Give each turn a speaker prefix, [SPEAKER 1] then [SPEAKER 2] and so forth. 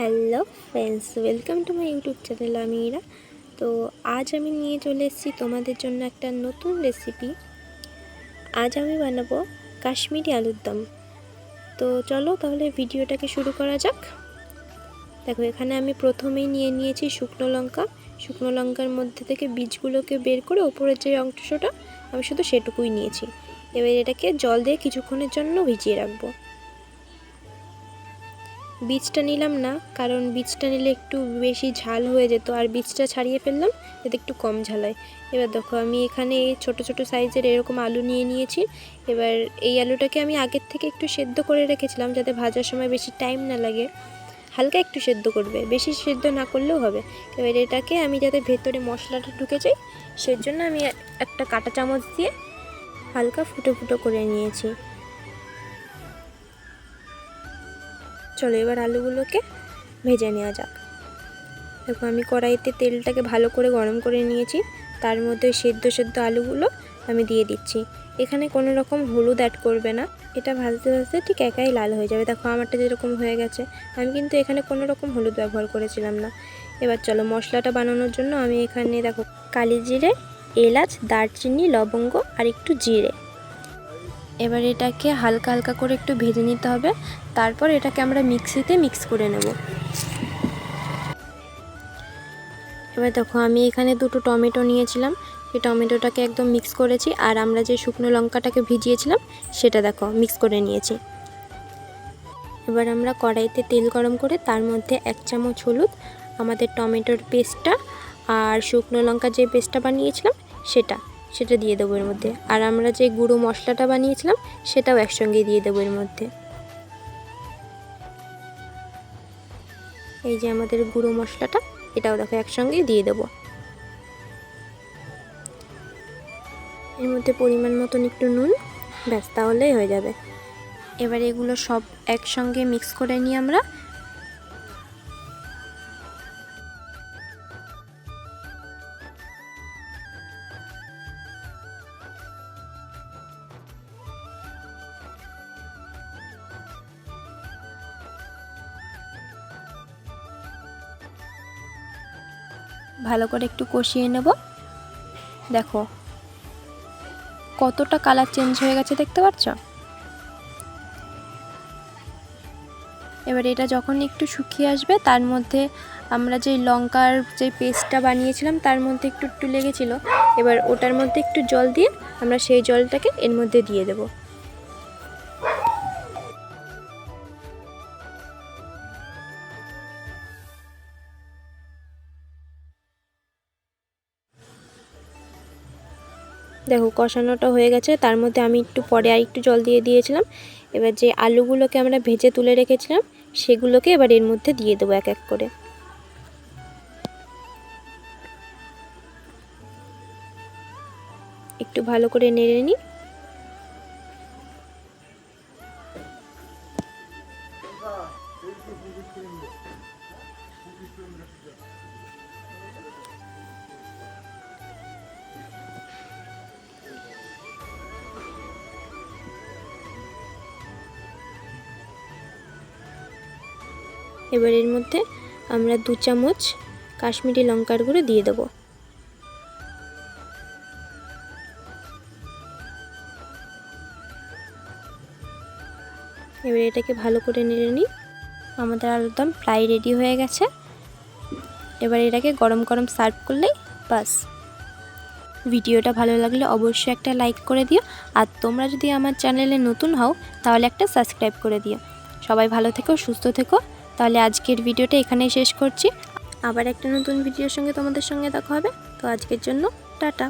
[SPEAKER 1] Hello friends, welcome to my YouTube channel আমিরা। তো আজ আমি নিয়ে চলে এসেছি তোমাদের জন্য একটা নতুন রেসিপি। আজ আমি বানাবো কাশ্মীরি আলুর দম। তো চলো তাহলে ভিডিওটাকে শুরু করা যাক। দেখো, এখানে আমি প্রথমেই নিয়েছি শুকনো লঙ্কা। শুকনো লঙ্কার মধ্যে থেকে বীজগুলোকে বের করে ওপরের যে অংশটা আমি শুধু সেটুকুই নিয়েছি। এবার এটাকে জল দিয়ে কিছুক্ষণের জন্য ভিজিয়ে রাখবো। বীজটা নিলাম না, কারণ বীজটা নিলে একটু বেশি ঝাল হয়ে যেত, আর বীজটা ছাড়িয়ে ফেললাম যাতে একটু কম ঝাল হয়। এবার দেখো, আমি এখানে ছোট ছোট সাইজের এরকম আলু নিয়েছি। এবার এই আলুটাকে আমি আগের থেকে একটু সেদ্ধ করে রেখেছিলাম যাতে ভাজার সময় বেশি টাইম না লাগে। হালকা একটু সেদ্ধ করবে, বেশি সেদ্ধ না করলেও হবে। এবার এটাকে আমি যাতে ভেতরে মশলাটা ঢুকে যায় সেজন্য আমি একটা কাঁটা চামচ দিয়ে হালকা ফুটো ফুটো করে নিয়েছি। চলো এবার আলুগুলোকে ভেজে নেওয়া যাক। দেখো, আমি কড়াইতে তেলটাকে ভালো করে গরম করে নিয়েছি। তার মধ্যে সেদ্ধ আলুগুলো আমি দিয়ে দিচ্ছি। এখানে কোনো রকম হলুদ অ্যাড করবে না, এটা ভাজতে ভাজতে ঠিক একাই লাল হয়ে যাবে। দেখো আমারটা যেরকম হয়ে গেছে, আমি কিন্তু এখানে কোনো রকম হলুদ ব্যবহার করেছিলাম না। এবার চলো মশলাটা বানানোর জন্য আমি এখানে দেখো কালি জিরে, এলাচ, দারচিনি, লবঙ্গ আর একটু জিরে। এবার এটাকে হালকা হালকা করে একটু ভেজে নিতে হবে। তারপর এটাকে আমরা মিক্সিতে মিক্স করে নেব। এবার দেখো, আমি এখানে দুটো টমেটো নিয়েছিলাম, এই টমেটোটাকে একদম মিক্স করেছি। আর আমরা যে শুকনো লঙ্কাটাকে ভিজিয়েছিলাম সেটা দেখো মিক্স করে নিয়েছি। এবার আমরা কড়াইতে তেল গরম করে তার মধ্যে 1 চামচ হলুদ, আমাদের টমেটোর পেস্টটা আর শুকনো লঙ্কার যে পেস্টটা বানিয়েছিলাম সেটা দিয়ে দেবো এর মধ্যে। আর আমরা যে গুঁড়ো মশলাটা বানিয়েছিলাম সেটাও একসঙ্গে দিয়ে দেবো এর মধ্যে। এই যে আমাদের গুঁড়ো মশলাটা, এটাও দেখো একসঙ্গে দিয়ে দেবো। এর মধ্যে পরিমাণ মতন একটু নুন, ব্যাস তাহলেই হয়ে যাবে। এবার এগুলো সব একসঙ্গে মিক্স করে নিই আমরা। ভালো করে একটু কষিয়ে নেব। দেখো কতটা কালার চেঞ্জ হয়ে গেছে, দেখতে পাচ্ছ? এবার এটা যখন একটু শুকিয়ে আসবে তার মধ্যে আমরা যে লঙ্কার যে পেস্টটা বানিয়েছিলাম তার মধ্যে একটু একটু লেগেছিল। এবার ওটার মধ্যে একটু জল দিয়ে আমরা সেই জলটাকে এর মধ্যে দিয়ে দেব। দেখো কষানোটা হয়ে গেছে, তার মধ্যে আমি একটু পরে আর একটু জল দিয়ে দিয়েছিলাম। এবার যে আলুগুলোকে আমরা ভেজে তুলে রেখেছিলাম সেগুলোকে এবার এর মধ্যে দিয়ে দেবো এক এক করে। একটু ভালো করে নেড়ে নিই। এবার এর মধ্যে আমরা 2 চামচ কাশ্মীরি লঙ্কার গুঁড়ো দিয়ে দেবো। এবার এটাকে ভালো করে নেড়ে নিই। আমাদের আলুর দম প্রায় রেডি হয়ে গেছে। এবার এটাকে গরম গরম সার্ভ করলেই বাস। ভিডিওটা ভালো লাগলে অবশ্যই একটা লাইক করে দিও, আর তোমরা যদি আমার চ্যানেলে নতুন হও তাহলে একটা সাবস্ক্রাইব করে দিও। সবাই ভালো থেকো, সুস্থ থেকো। তাহলে আজকের ভিডিওটা এখানেই শেষ করছি। আবার একটা নতুন ভিডিওর সঙ্গে তোমাদের সঙ্গে দেখা হবে। তো আজকের জন্য টাটা।